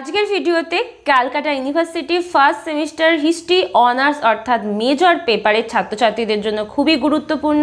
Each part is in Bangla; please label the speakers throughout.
Speaker 1: আজকের ভিডিওতে ক্যালকাটা ইউনিভার্সিটির ফার্স্ট সেমিস্টার হিস্ট্রি অনার্স অর্থাৎ মেজর পেপারের ছাত্রছাত্রীদের জন্য খুবই গুরুত্বপূর্ণ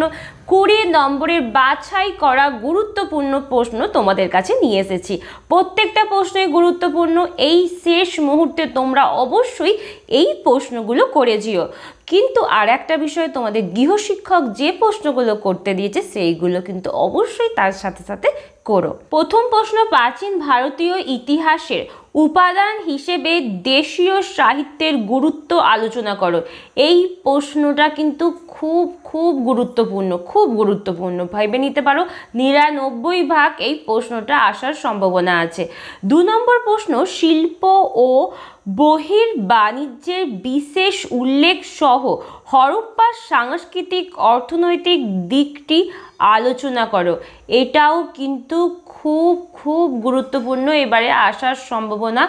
Speaker 1: 20 নম্বরের বাছাই করা গুরুত্বপূর্ণ প্রশ্ন তোমাদের কাছে নিয়ে এসেছি। প্রত্যেকটা প্রশ্নই গুরুত্বপূর্ণ। এই শেষ মুহূর্তে তোমরা অবশ্যই এই প্রশ্নগুলো করে যেও। কিন্তু আর একটা বিষয়, তোমাদের গৃহশিক্ষক যে প্রশ্নগুলো করতে দিয়েছে সেইগুলো কিন্তু অবশ্যই তার সাথে সাথে করো। প্রথম প্রশ্ন, প্রাচীন ভারতীয় ইতিহাসের উপাদান হিসেবে দেশীয় সাহিত্যের গুরুত্ব আলোচনা করো। এই প্রশ্নটা কিন্তু খুব গুরুত্বপূর্ণ ভেবে নিতে পারো। 99 ভাগ এই প্রশ্নটা আসার সম্ভাবনা আছে। 2 নম্বর প্রশ্ন, শিল্প ও বহির্বাণিজ্যের বিশেষ উল্লেখ সহ হরপ্পার সাংস্কৃতিক অর্থনৈতিক দিকটি আলোচনা করো। এটাও কিন্তু খুব গুরুত্বপূর্ণ, এবারে আসার সম্ভাবনা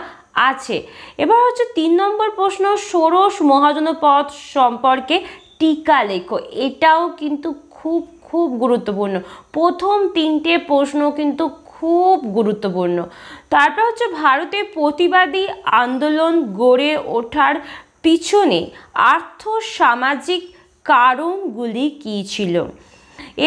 Speaker 1: আছে। এবার হচ্ছে 3 নম্বর প্রশ্ন, ষোড়শ মহাজনপদ সম্পর্কে টিকা লেখো। এটাও কিন্তু খুব গুরুত্বপূর্ণ। প্রথম 3টে প্রশ্ন কিন্তু খুব গুরুত্বপূর্ণ। তারপর হচ্ছে ভারতে প্রতিবাদী আন্দোলন গড়ে ওঠার পিছনে আর্থসামাজিক কারণগুলি কী ছিল।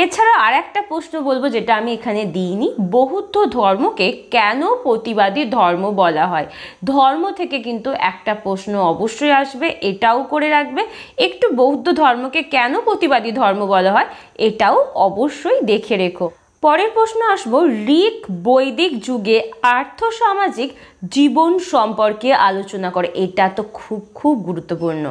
Speaker 1: এছাড়া আর একটা প্রশ্ন বলবো যেটা আমি এখানে দিইনি, বৌদ্ধ ধর্মকে কেন প্রতিবাদী ধর্ম বলা হয়। ধর্ম থেকে কিন্তু একটা প্রশ্ন অবশ্যই আসবে, এটাও করে রাখবে। একটু বৌদ্ধ ধর্মকে কেন প্রতিবাদী ধর্ম বলা হয় এটাও অবশ্যই দেখে রেখো। পরের প্রশ্ন আসবো, ঋক বৈদিক যুগে আর্থসামাজিক জীবন সম্পর্কে আলোচনা করে। এটা তো খুব গুরুত্বপূর্ণ।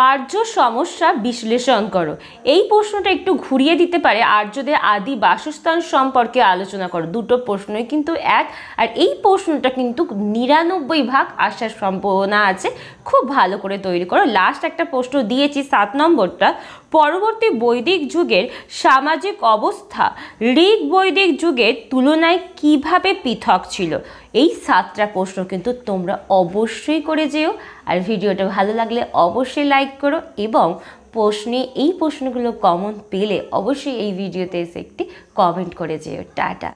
Speaker 1: আর্য সমস্যা বিশ্লেষণ করো। এই প্রশ্নটা একটু ঘুরিয়ে দিতে পারে, আর্যদের আদি বাসস্থান সম্পর্কে আলোচনা করো। দুটো প্রশ্নই কিন্তু এক, আর এই প্রশ্নটা কিন্তু 99 ভাগ আসার সম্ভাবনা আছে। খুব ভালো করে তৈরি করো। লাস্ট একটা প্রশ্ন দিয়েছি 7 নম্বরটা, পরবর্তী বৈদিক যুগের সামাজিক অবস্থা ঋক বৈদিক যুগের তুলনায় কিভাবে পৃথক ছিল। এই 7টা প্রশ্ন কিন্তু তোমরা অবশ্যই করে যেও। আর ভিডিওটা ভালো লাগলে অবশ্যই লাইক করো, এবং এই প্রশ্নগুলো কমন পেলে অবশ্যই এই ভিডিওতে এসে একটি কমেন্ট করে যেও। টাটা।